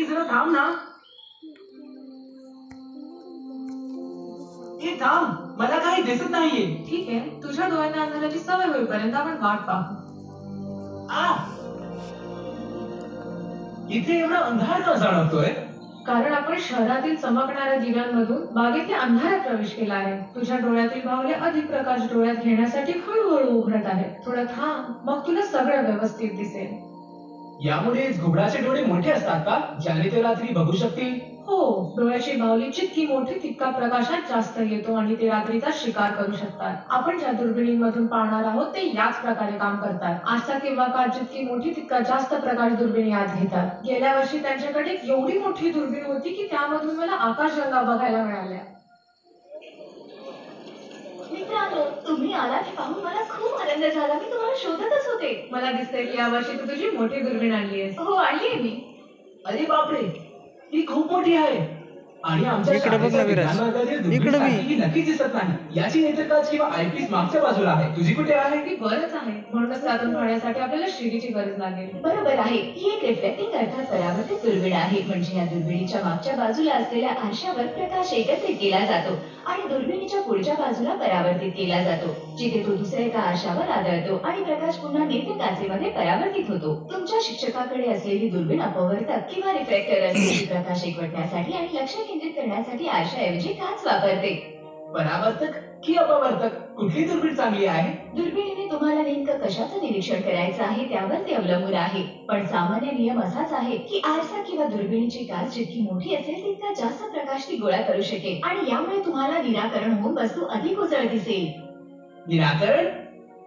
ए जरा थांब ना. ए थांब, मला काही दिसत नाहीये. ठीक आहे, तुझ्या डोळ्यांना अंधाराची सवय होईपर्यंत आपण वाट पाहू. इथे एवढा अंधार का जाणवतोय? कारण आपण शहरातील चमकणाऱ्या दिव्यांमधून बागेतल्या अंधारात प्रवेश केला आहे. तुझ्या डोळ्यातील बाहुले अधिक प्रकाश डोळ्यात घेण्यासाठी हळूहळू उघडत आहे. थोडं थांब, मग तुला सगळं व्यवस्थित दिसेल. यामुळेच घुबडाचे डोळे मोठे असतात का, ज्याने ते रात्री बघू शकतील? हो, डोळ्याची बाहुली जितकी मोठी तितका प्रकाशात जास्त येतो आणि ते रात्रीचा शिकार करू शकतात. आपण ज्या दुर्बिणींमधून पाहणार आहोत ते याच प्रकारे काम करतात. आजचा किंवा काळ जितकी मोठी तितका जास्त प्रकाश दुर्बिणी आत घेतात. गेल्या वर्षी त्यांच्याकडे एवढी मोठी दुर्बीण होती की त्यामधून मला आकाशगंगा बघायला मिळाल्या. मित्रांनो, तुम्ही आलात हे पाहून मला खूप आनंद झाला. मी तुम्हाला शोधतच होते. मला दिसतंय की यावर्षी तू तुझी मोठी दुर्बीण आणली आहेस. हो, आणलीये मी. अरे बापरे, ही खूप मोठी आहे आणि आमच्या इकडे बघ ना विराज, इकडे ही नक्कीच दिसत नाही. याची नेत्रकाच किंवा आयपीस मागच्या बाजूला आहे. तुझी कुठे आहे? ती बरंच आहे, म्हणूनच त्यातून पाहण्यासाठी आपल्याला शिडीची गरज लागेल. बरोबर आहे. ही एक रिफ्लेक्टिंग अर्थात परावर्तित दुर्बीण आहे. म्हणजे या दुर्बिणीच्या मागच्या बाजूला असलेल्या आरशावर प्रकाश एकत्रित केला जातो आणि दुर्बिणीच्या पुढच्या बाजूला परावर्तित केला जातो, जिथे तो दुसऱ्या एका आरशावर आदळतो आणि प्रकाश पुन्हा नेत्र काचेमध्ये परावर्तित होतो. तुमच्या शिक्षकाकडे असलेली दुर्बीण अपवर्तक किंवा रिफ्लेक्टर असलेली प्रकाश एकवटण्यासाठी आणि लक्ष केंद्रित करण्यासाठी आरशाऐवजी काच वापरते. परावर्तक की अपवर्तक, कुठली दुर्बीण चांगली आहे? दुर्बिणीने तुम्हाला नेमकं कशाचं निरीक्षण करायचं आहे त्यावर ते अवलंबून आहे. पण सामान्य नियम असाच आहे की आरसा किंवा दुर्बिणीची काच जितकी मोठी असेल तितका जास्त प्रकाश ती गोळा करू शकेल आणि यामुळे तुम्हाला निराकरण होऊन वस्तू अधिक उजळ दिसेल. निराकरण?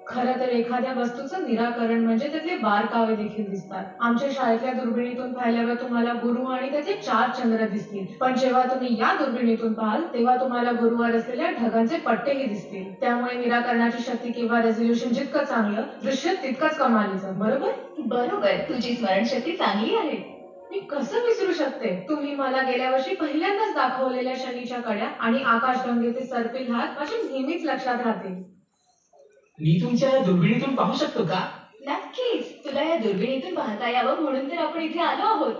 खरं तर एखाद्या वस्तूचं निराकरण म्हणजे त्यातले बारकावे देखील दिसतात. आमच्या शाळेतल्या दुर्बिणीतून पाहिल्यावर तुम्हाला गुरु आणि त्याचे 4 चंद्र दिसतील, पण जेव्हा तुम्ही या दुर्बिणीतून पाहाल तेव्हा तुम्हाला गुरुवर असलेल्या ढगांचे पट्टेही दिसतील. त्यामुळे निराकरणाची शक्ती किंवा रेझोल्युशन जितकं चांगलं, दृश्य तितकंच कमालीचं. बरोबर? बरोबर, तुझी स्मरणशक्ती चांगली आहे. मी कसं विसरू शकते? तुम्ही मला गेल्या वर्षी पहिल्यांदाच दाखवलेल्या शनीच्या कड्या आणि आकाशगंगेचे सर्पिल हात माझ्या नेहमीच लक्षात राहतील. मी तुमच्या दुर्बिणीतून पाहू शकतो का? नक्कीच, तुला या दुर्बिणीतून पाहता यावं म्हणून तर आपण इथे आलो आहोत.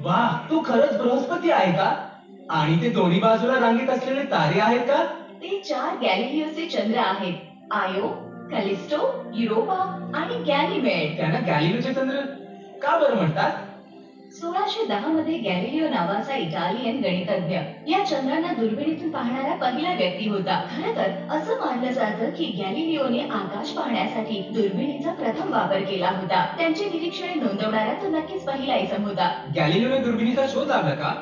वा, तो खरंच बृहस्पती आहे का? आणि ते दोन्ही बाजूला रांगेत असलेले तारे आहेत का? ते 4 गॅलिलिओचे चंद्र आहेत. आयो, कॅलिस्टो, युरोपा आणि गॅनिमेड. त्यांना गॅलिलिओचे चंद्र का बरं म्हणतात? 1610 मध्ये गॅलिलिओ नावाचा इटालियन गणितज्ञ या चंद्रांना दुर्बिणीतून पाहणारा पहिला व्यक्ती होता. खरं तर असं मानलं जातं की गॅलिलिओने आकाश पाहण्यासाठी दुर्बिणीचा प्रथम वापर केला होता. त्यांची निरीक्षणे नोंदवणारा तो नक्कीच पहिला इसम होता. गॅलिलिओने दुर्बिणीचा शोध लावला का?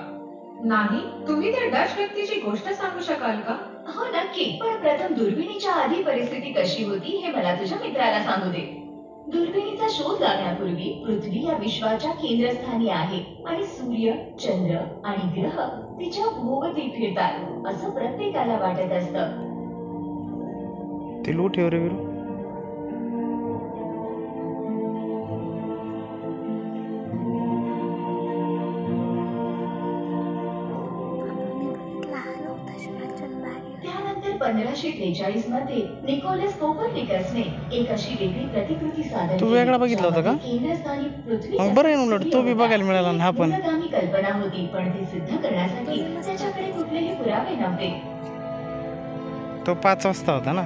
नाही, तुम्ही त्या डच व्यक्तीची गोष्ट सांगू शकाल का? हो नक्की, पण प्रथम दुर्बिणीच्या आधी परिस्थिती कशी होती हे मला तुझ्या मित्राला सांगू दे. दुर्बिणीचा शोध लागण्यापूर्वी पृथ्वी या विश्वाच्या केंद्रस्थानी आहे आणि सूर्य, चंद्र आणि ग्रह तिच्या भोवती फिरतात असं प्रत्येकाला वाटत असतं. ते लो ठेव रे विरू. त्यानंतर 1543 मध्ये निकोलस कोपर्निकसने एक अशी वेगळी प्रतिकृती सादर तू वेगळा बघितला होता का? केंद्रस्थानी पृथ्वी मग बरं आहे ना, उलट तो बी बघायला मिळाला ना. हा पण दूरगामी कल्पना होती, पण ते सिद्ध करण्यासाठी त्याच्याकडे कुठलेही पुरावे नव्हते. तो 5 वाजता होता ना.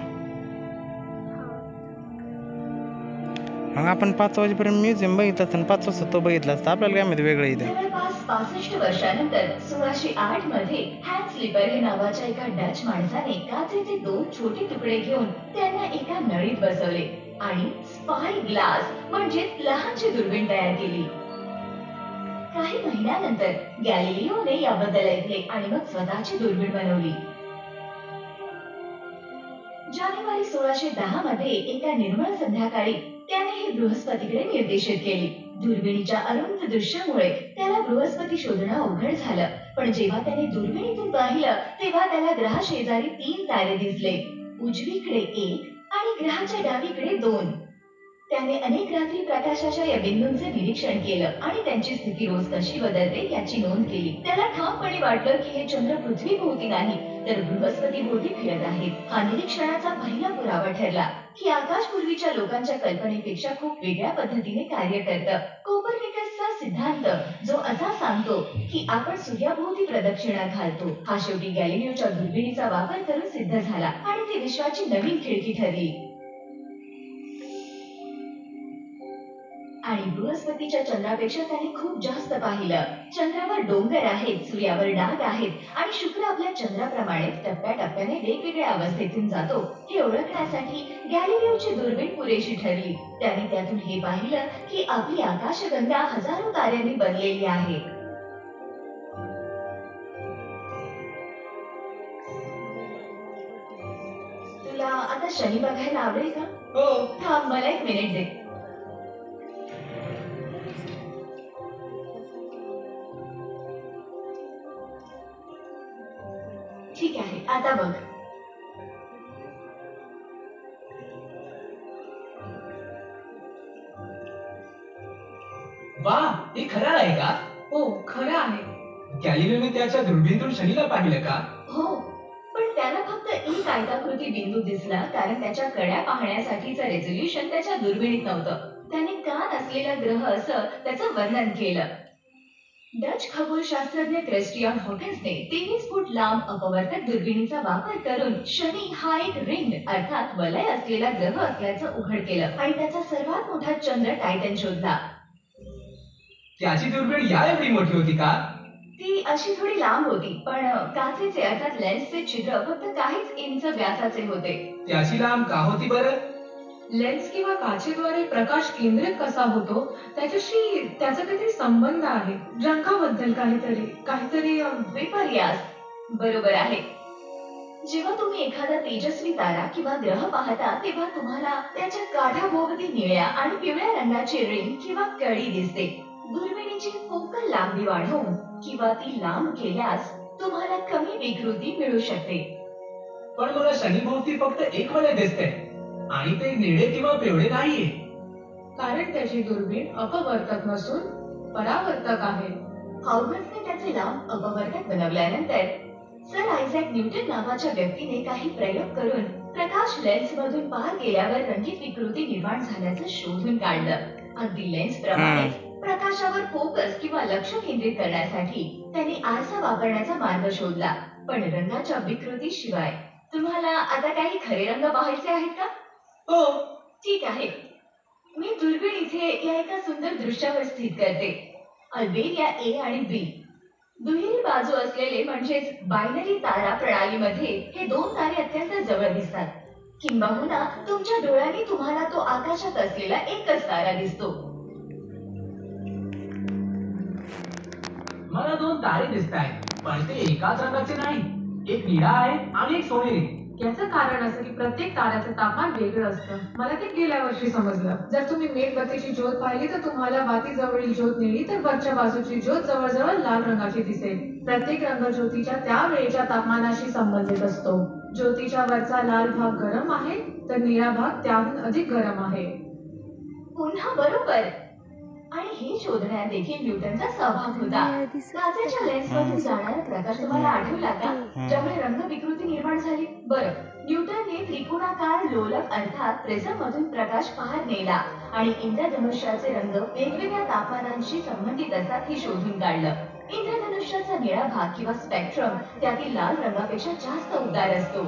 मग आपण 5 वाजेपर्यंत म्युझियम बघितलं असतं, 5 वाजता तो बघितला असता. आपल्याला काय माहिती वेगळं इथे. जवळपास 65 वर्षानंतर 1608 मध्ये हॅन्स स्लिपर हे नावाच्या एका डच माणसाने काचेचे 2 छोटे तुकडे घेऊन त्यांना एका नळीत बसवले आणि स्पाय ग्लास म्हणजे लहानशी दुर्बीण तयार केली. काही महिन्यानंतर गॅलिलिओने याबद्दल ऐकले आणि मग स्वतःची दुर्बीण बनवली. जानेवारी 1610 मध्ये एका निर्मळ संध्याकाळी त्याने हे बृहस्पतीकडे निर्देशित केले. दुर्बिणीच्या अरुंद दृश्यामुळे त्याला बृहस्पती शोधणं अवघड झालं, पण जेव्हा त्याने दुर्बिणीतून पाहिलं तेव्हा त्याला ग्रहाशेजारी 3 तारे दिसले. उजवीकडे 1 आणि ग्रहाच्या डावीकडे 2. त्याने अनेक रात्री प्रकाशाच्या या बिंदूंचे निरीक्षण केलं आणि त्यांची स्थिती रोज कशी बदलते याची नोंद केली. त्याला ठामपणे वाटलं की हे चंद्र पृथ्वीभोवती नाही तर बृहस्पती भोवती फिरत आहेत. हा निरीक्षणाचा पहिला पुरावा ठरला की आकाश पूर्वीच्या लोकांच्या कल्पनेपेक्षा खूप वेगळ्या पद्धतीने कार्य करतं. कोपर्निकसचा सिद्धांत जो असा सांगतो की आपण सूर्याभोवती प्रदक्षिणा घालतो, हा शेवटी गॅलिलिओच्या दुर्बिणीचा वापर करून सिद्ध झाला आणि ती विश्वाची नवीन खिडकी ठरली. आणि बृहस्पतीच्या चंद्रापेक्षा त्याने खूप जास्त पाहिलं. चंद्रावर डोंगर आहेत, सूर्यावर डाग आहेत आणि शुक्र आपल्या चंद्राप्रमाणेच टप्प्याटप्प्याने वेगवेगळ्या अवस्थेतून जातो हे ओळखण्यासाठी गॅलिलिओची दुर्बीण पुरेशी ठरली. त्याने त्यातून हे पाहिलं की आपली आकाशगंगा हजारो ताऱ्यांनी बनलेली आहे. तुला आता शनी बघायला आवडेल का? हो. थांब, मला एक मिनिट दे. ठीक आहे, आता बघ. वा, हे खरं आहे का? हो, खरं आहे. गॅलिलिओने त्याच्या दुर्बिणीतून शनीला पाहिलं का? हो, पण त्याला फक्त एक आयताकृती बिंदू दिसला कारण त्याच्या कड्या पाहण्यासाठीचं रेझोल्युशन त्याच्या दुर्बिणीत नव्हतं. त्याने कान असलेला ग्रह असं त्याचं वर्णन केलं. डच खगोलशास्त्रज्ञ क्रिस्टियन हॉकिन्सने 23 फूट लांब अपवर्तक दुर्बिणीचा वापर करून शनी हा एक रिंग अर्थात वलय असलेला ग्रह असल्याचं उघड केलं आणि त्याचा सर्वात मोठा चंद्र टायटन शोधला. त्याची दुर्बीण या एवढी मोठी होती का? ती अशी थोडी लांब होती, पण काचेचे अर्थात लेन्सचे छिद्र फक्त काहीच इंच व्यासाचे होते. त्याची लांब का होती बरं? लेन्स किंवा काचेद्वारे प्रकाश केंद्रित कसा होतो त्याच्याशी त्याचा काहीतरी संबंध आहे. रंगाबद्दल काहीतरी विपर्यास. बरोबर आहे. जेव्हा तुम्ही एखादा तेजस्वी तारा किंवा ग्रह पाहता तेव्हा तुम्हाला त्याच्या काठाभोवती निळ्या आणि पिवळ्या रंगाची रिंग किंवा कळी दिसते. दुर्बिणीची फोकल लांबी वाढवून किंवा ती लांब केल्यास तुम्हाला कमी विकृती मिळू शकते. पण मला शनीभोवती फक्त एक वलय दिसते आणि ते निळे किंवा पिवळे नाहीये. कारण त्याची दुर्बीण अपवर्तक नसून परावर्तक आहे. हॉकिन्सने त्याचे लांब अपवर्तक बनवल्यानंतर सर आयझॅक न्यूटन नावाच्या व्यक्तीने काही प्रयोग करून प्रकाश लेन्स मधून पार केल्यावर रंगीत विकृती निर्माण झाल्याचं शोधून काढलं. अगदी लेन्स प्रमाणेच प्रकाशावर फोकस किंवा लक्ष केंद्रित करण्यासाठी त्यांनी आरसा वापरण्याचा मार्ग शोधला. पण रंगाच्या विकृतीशिवाय तुम्हाला आता काही खरे रंग पाहायचे आहेत का? हो. ठीक आहे, मी दुर्बीण इथे या एका सुंदर दृश्यावर स्थित करते. अल्बेनिया ए आणि बी दुहेरी बाजू असलेले म्हणजेच बायनरी तारा प्रणालीमध्ये हे दोन तारे अत्यंत जवळ दिसतात. किंबहुना तुमच्या डोळ्यांनी तुम्हाला तो आकाशात असलेला एकच तारा दिसतो. मला दोन तारे दिसतायत, पण ते एकाच रंगाचे नाही. एक निळा आहे आणि एक सोनेरी. याचं कारण असं की प्रत्येक ताऱ्याचं तापमान वेगळं असतं. मला ते गेल्या वर्षी समजलं. जर तुम्ही मेणबत्तीची ज्योत पाहिली तर तुम्हाला बातीजवळील ज्योत निळी तर वरच्या बाजूची ज्योत जवळजवळ लाल रंगाची दिसेल. प्रत्येक रंग ज्योतीच्या त्या वेळेच्या तापमानाशी संबंधित असतो. ज्योतीच्या वरचा लाल भाग गरम आहे तर निळा भाग त्याहून अधिक गरम आहे. पुन्हा बरोबर. आणि हे शोधण्यात देखील न्यूटनचा सहभाग होता. काचेच्या लेन्स मधून जाणारा प्रकाश तुम्हाला आठवला का, ज्यामुळे रंग विकृती निर्माण झाली? बरं, न्यूटनने त्रिकोणाकार लोलक अर्थात प्रिझम मधून प्रकाश पार नेला आणि इंद्रधनुष्याचे रंग वेगवेगळ्या तापमानांशी संबंधित असतात हे शोधून काढलं. इंद्रधनुष्याचा निळा भाग किंवा स्पेक्ट्रम त्यातील लाल रंगापेक्षा जास्त उदार असतो.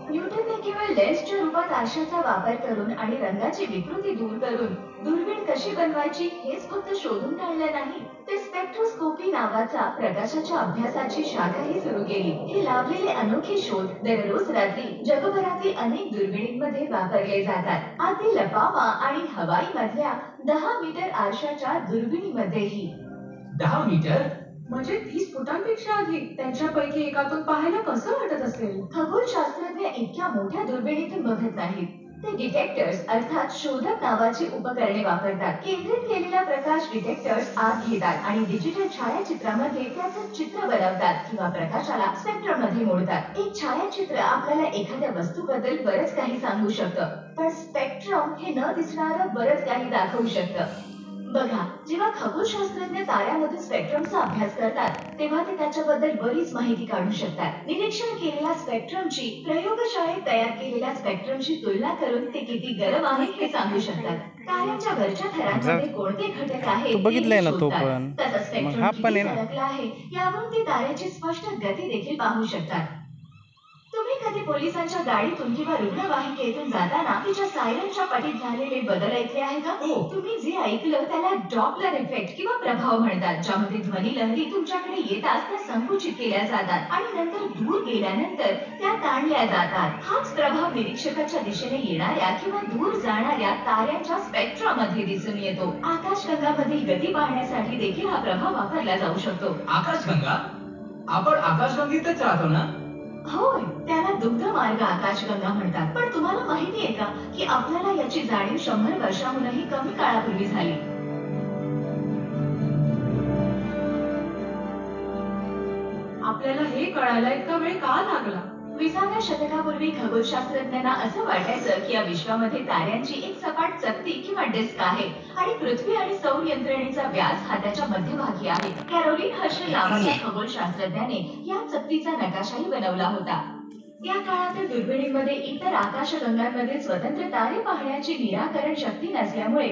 न्यूटनने केवळ लेन्सच्या रूपात आरशाचा वापर करून आणि रंगाची विकृती दूर करून दुर्बीण कशी बनवायची हेच फक्त शोधून काढलं नाही, ते स्पेक्ट्रोस्कोपी नावाचा प्रकाशाच्या अभ्यासाची शाखाही सुरू केली. हे लाभलेले अनोखे शोध दररोज रात्री जगभरातील अनेक दुर्बिणींमध्ये वापरले जातात. अगदी लपावा आणि हवाई मधल्या 10 मीटर आरशाच्या दुर्बिणीमध्येही. 10 मीटर म्हणजे 30 फुटांपेक्षा अधिक. त्यांच्यापैकी एकातून पाहायला कसं वाटत असेल? खगोलशास्त्रज्ञ इतक्या मोठ्या दुर्बिणीतून बघत नाहीत. ते डिटेक्टर्स अर्थात शोधक नावाची उपकरणे वापरतात. केंद्रित केलेला प्रकाश डिटेक्टर्स आत घेतात आणि डिजिटल छायाचित्रामध्ये त्याचं चित्र बनवतात किंवा प्रकाशाला स्पेक्ट्रम मध्ये मोडतात. एक छायाचित्र आपल्याला एखाद्या वस्तूबद्दल बरंच काही सांगू शकतं, पण स्पेक्ट्रम हे न दिसणारं बरंच काही दाखवू शकतं. बघा, जेव्हा खगोलशास्त्रज्ञ ताऱ्यामधील स्पेक्ट्रमचा अभ्यास करतात तेव्हा ते त्याच्याबद्दल बरीच माहिती काढू शकतात. निरीक्षण केलेल्या स्पेक्ट्रमची प्रयोगशाळेत तयार केलेल्या स्पेक्ट्रमशी तुलना करून ते किती गरम आहे हे सांगू शकतात. ताऱ्याच्या वरच्या थरांमध्ये कोणते घटक आहेत तू बघितलंय ना तो शोधतात. पण. त्याचा मग स्पेक्ट्रम हा पण किती आहे ना. सरकला आहे यावरून ते ताऱ्याची स्पष्ट गती देखील पाहू शकतात. तुम्ही कधी पोलिसांच्या गाडीतून किंवा रुग्णवाहिकेतून जाताना तिच्या सायरनच्या पटीत झालेले बदल ऐकले आहे का? हो. तुम्ही जे ऐकलं त्याला डॉपलर इफेक्ट किंवा प्रभाव म्हणतात, ज्यामध्ये ध्वनी लहरी तुमच्याकडे येताच त्या संकुचित केल्या जातात आणि नंतर दूर गेल्यानंतर त्या ताणल्या जातात. हाच प्रभाव निरीक्षकाच्या दिशेने येणाऱ्या किंवा दूर जाणाऱ्या ताऱ्यांच्या स्पेक्ट्रममध्ये दिसून येतो. आकाशगंगामधील गती पाहण्यासाठी देखील हा प्रभाव वापरला जाऊ शकतो. आकाशगंगा? आपण आकाशगंगेतच राहतो ना? होय, त्याला दुग्ध मार्ग आकाशगंगा म्हणतात. पण तुम्हाला माहिती आहे का की आपल्याला याची जाणीव 100 वर्षांहूनही कमी काळापूर्वी झाली. आपल्याला हे कळायला इतका वेळ का लागला? 20व्या शतकापूर्वी खगोलशास्त्रज्ञांना असं वाटायचं की या विश्वामध्ये ताऱ्यांची एक सपाट चकती किंवा डिस्क आहे आणि पृथ्वी आणि सौर यंत्रणेचा व्यास हा त्याच्या मध्यभागी आहे. कॅरोलिन हर्शल नावाच्या खगोलशास्त्रज्ञाने या चकतीचा नकाशाही बनवला होता. या काळातील दुर्बिणींमध्ये इतर आकाशगंगांमध्ये स्वतंत्र तारे पाहण्याची निराकरण शक्ती नसल्यामुळे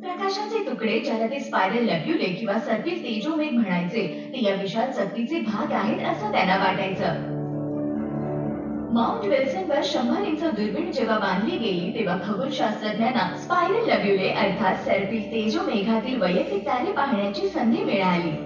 प्रकाशाचे तुकडे, ज्याला ते स्पायरल नेब्युले किंवा सर्पिल तेजोमेघ म्हणायचे, ते या विशाल चकतीचे भाग आहेत असं त्यांना वाटायचं. माउंट विल्सनवर 100 इंच दुर्बीण जेव्हा बांधली गेली तेव्हा खगोलशास्त्रज्ञांना स्पायरल नेब्युले अर्थात सर्पिल तेजोमेघातील वैयक्तिक तारे पाहण्याची संधी मिळाली.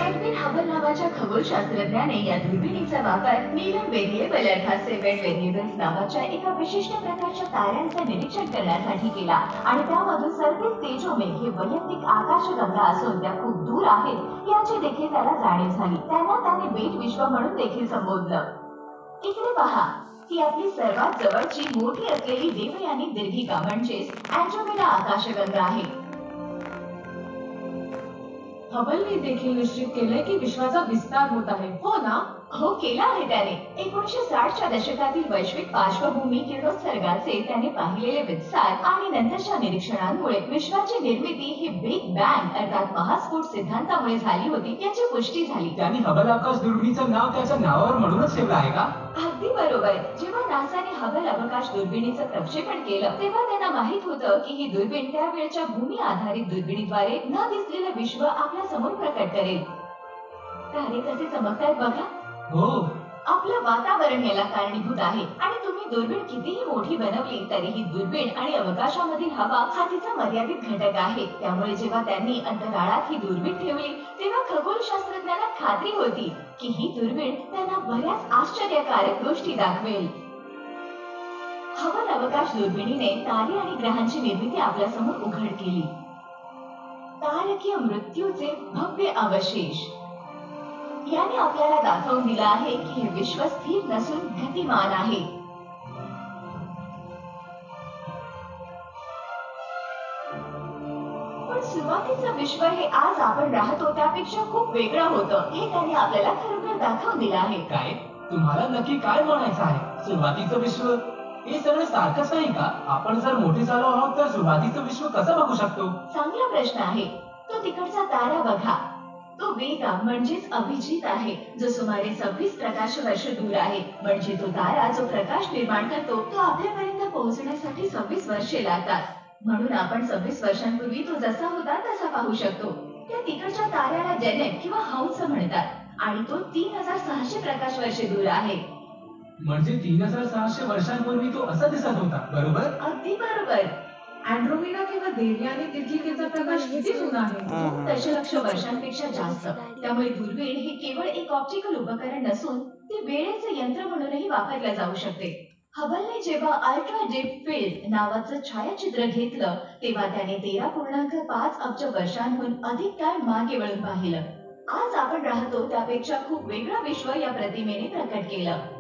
एडविन हबल नावाच्या खगोलशास्त्रज्ञाने या दुर्बिणीचा वापर नीलम व्हेरिएबल अर्थात 7 व्हेरिएबल्स नावाच्या एका विशिष्ट प्रकारच्या ताऱ्यांचे निरीक्षण करण्यासाठी केला आणि त्यामधून सर्पिल तेजोमेघ हे वैयक्तिक आकाशगंगा असून त्या खूप दूर आहेत याची देखील त्याला जाणीव झाली. त्याने बेट विश्व म्हणून देखील संबोधलं. इकडे पहा, ही आपली सर्वात जवळची मोठी असलेली देवयानी दीर्घिका म्हणजेच अँड्रोमेडा आकाशगंगा आहे. हबलने देखील निश्चित केलंय की विश्वाचा विस्तार होत आहे, हो ना? हो, केला आहे त्याने. 1960च्या दशकातील वैश्विक पार्श्वभूमी किरणोत्सर्गाचे त्याने पाहिलेले विस्तार आणि नंतरच्या निरीक्षणांमुळे विश्वाची निर्मिती ही बिग बँग अर्थात महास्फोट सिद्धांतामुळे झाली होती याची पुष्टी झाली. त्यांनी हबल आकाश दुर्बिणीचं नाव त्याच्या नावावर म्हणूनच ठेवलं आहे का? अगदी बरोबर. जेव्हा नासाने हबल अवकाश दुर्बिणीचं प्रक्षेपण केलं तेव्हा त्यांना माहित होतं की ही दुर्बीण त्यावेळच्या भूमी आधारित दुर्बिणीद्वारे न दिसलेलं विश्व आपल्या समोर प्रकट करेल. तारे कसे चमकतायत बघा. हो. आपलं वातावरण याला कारणीभूत आहे आणि तुम्ही दुर्बीण कितीही मोठी बनवली तरीही दुर्बीण आणि अवकाशामधील हवा हा तिचा मर्यादित घटक आहे. त्यामुळे जेव्हा त्यांनी अंतराळात ही दुर्बीण ठेवली तेव्हा खगोलशास्त्रज्ञांना खात्री होती की ही दुर्बीण त्यांना बऱ्याच आश्चर्यकारक गोष्टी दाखवेल. हबल अवकाश दुर्बिणीने तारे आणि ग्रहांची निर्मिती आपल्या समोर उघड केली. तारकीय मृत्यूचे भव्य अवशेष याने आपल्याला दाखवून दिला आहे की हे विश्व स्थिर नसून गतिमान आहे. पण सुरुवातीचं विश्व हे आज आपण राहतो त्यापेक्षा खूप वेगळं होतं हे त्याने आपल्याला खरोखर दाखवून दिलं आहे. काय? तुम्हाला नक्की काय म्हणायचं आहे? सुरुवातीचं विश्व हे सगळं सारखंच नाही का? आपण जर मोठे झालो आहोत तर सुरुवातीचं विश्व कसं बघू शकतो? चांगला प्रश्न आहे. तो तिकडचा तारा बघा. तो वेगा म्हणजेच अभिजित आहे जो सुमारे 26 प्रकाश वर्ष दूर आहे. म्हणजे तो तारा जो प्रकाश निर्माण करतो तो आपल्यापर्यंत पोहोचण्यासाठी 26 वर्षे लागतात. म्हणून आपण 26 वर्षांपूर्वी तो जसा होता तसा पाहू शकतो. त्या तिकडच्या ताऱ्याला जेनेट किंवा हंस म्हणतात आणि तो 3600 प्रकाश वर्षे दूर आहे. म्हणजे 3600 वर्षांपूर्वी तो असा दिसत होता, बरोबर? अगदी बरोबर. अँड्रोमेडा किंवा देवयानी दीर्घिकेचा प्रकाश किती जुना आहे? दशलक्ष वर्षांपेक्षा जास्त. त्यामुळे दुर्बीण हे केवळ एक ऑप्टिकल उपकरण नसून ते वेळेचे यंत्र म्हणूनही वापरले जाऊ शकते. हबलने जेव्हा अल्ट्रा डीप फील्ड नावाचं छायाचित्र घेतलं तेव्हा त्याने 13.5 अब्ज वर्षांहून अधिक काळ मागे वळून पाहिलं. आज आपण राहतो त्यापेक्षा खूप वेगळं विश्व या प्रतिमेने प्रकट केलं.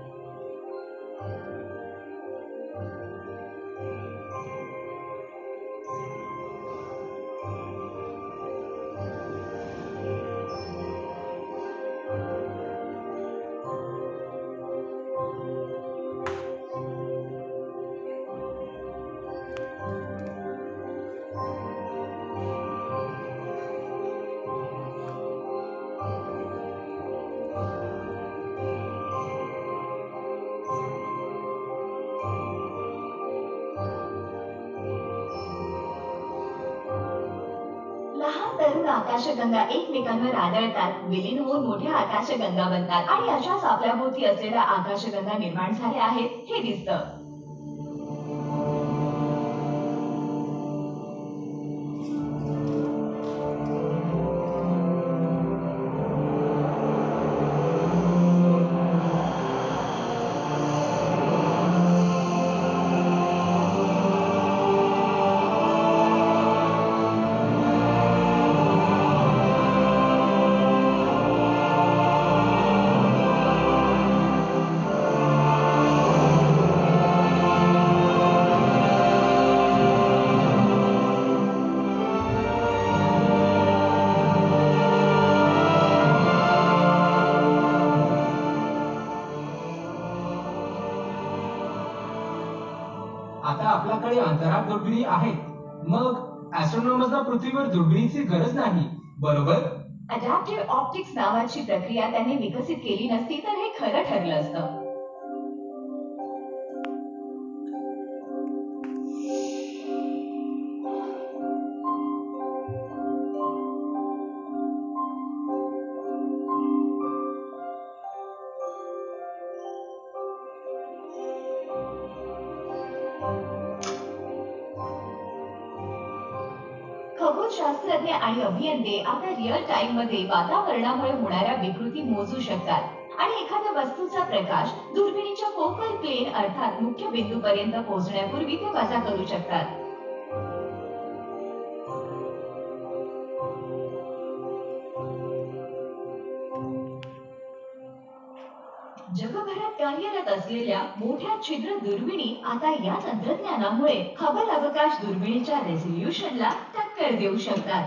आकाशगंगा एकमेकांवर आदळतात, विलीन होऊन मोठ्या आकाशगंगा बनतात आणि अशाच आपल्या भोवती असलेल्या आकाशगंगा निर्माण झाल्या आहेत हे दिसतं. आता आपल्याकडे अंतराळ दुर्बिणी आहेत, मग ऍस्ट्रॉनॉमर्सना पृथ्वीवर दुर्बिणीची गरज नाही, बरोबर? अडॅप्टिव्ह ऑप्टिक्स नावाची प्रक्रिया त्यांनी विकसित केली नसती तर हे खरं ठरलं असतं. खगोलशास्त्रज्ञ आणि अभियंते आता रिअल टाइम मध्ये वातावरणामुळे होणाऱ्या विकृती मोजू शकतात आणि एखाद्या वस्तूचा प्रकाश दुर्बिणीच्या फोकल प्लेन अर्थात मुख्य बिंदूपर्यंत पोहोचण्यापूर्वी ते वजा करू शकतात. जगभरात कार्यरत असलेल्या मोठ्या छिद्र दुर्बिणी आता या तंत्रज्ञानामुळे हबल अवकाश दुर्बिणीच्या रेझोल्यूशनला टक्कर देऊ शकतात.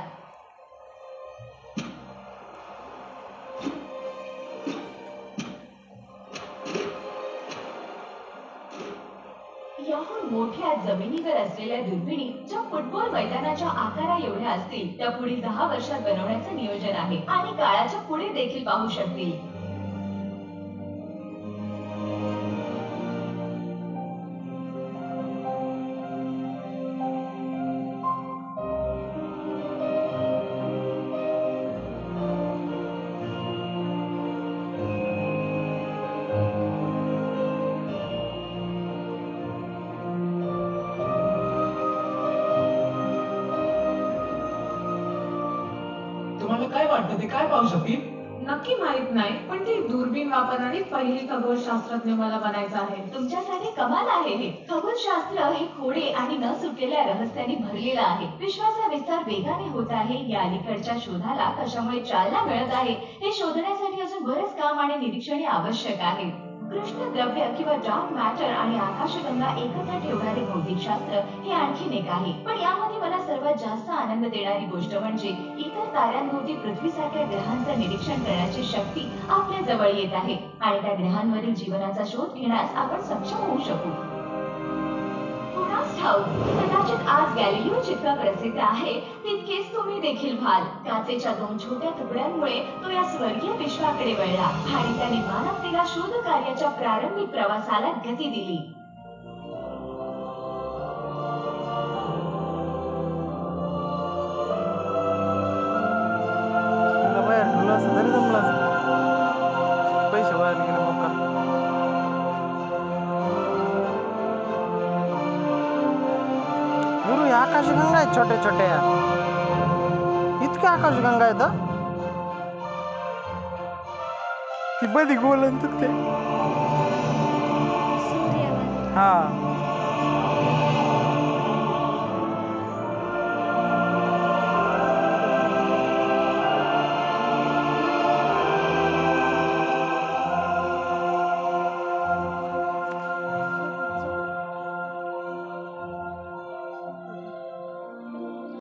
याहून मोठ्या जमिनीवर असलेल्या दुर्बिणी ज्या फुटबॉल मैदानाच्या आकारा एवढ्या असतील त्या पुढील 10 वर्षात बनवण्याचं नियोजन आहे आणि काळाच्या पुढे देखील पाहू शकतील. तुम्हाला काय वाटतं ते काय पाहू शकतील? नक्की माहित नाही, पण ती दुर्बीण वापरणारी पहिली खगोलशास्त्रज्ञ मला बनायचं आहे. तुमच्यासाठी कमाल आहे हे. खगोलशास्त्र हे खोडे आणि न सुटलेल्या रहस्यांनी भरलेलं आहे. विश्वाचा विस्तार वेगाने होत आहे. या अलीकडच्या शोधाला कशामुळे चालना मिळत आहे हे शोधण्यासाठी अजून बरेच काम आणि निरीक्षणे आवश्यक आहे. कृष्ण द्रव्य किंवा डार्क मॅटर आणि आकाशगंगा एकत्र ठेवणारे भौतिकशास्त्र हे आणखीन एक आहे. पण यामध्ये मला सर्वात जास्त आनंद देणारी गोष्ट म्हणजे इतर ताऱ्यांभोवती पृथ्वीसारख्या ग्रहांचं निरीक्षण करण्याची शक्ती आपल्या जवळ येत आहे आणि त्या ग्रहांवरील जीवनाचा शोध घेण्यास आपण सक्षम होऊ शकू. कदाचित आज गॅलिलिओ जितका प्रसिद्ध आहे तितकेच तुम्ही देखील व्हाल. काचेच्या 2 छोट्या तुकड्यांमुळे तो या स्वर्गीय विश्वाकडे वळला आणि त्याने मानवतेला शोध कार्याच्या प्रारंभिक प्रवासाला गती दिली. पैसे वाया गेले मग आकाशगंगा आहेत छोट्या छोट्या, इतक्या आकाशगंगा आहेत ती बधी गोल ते. हा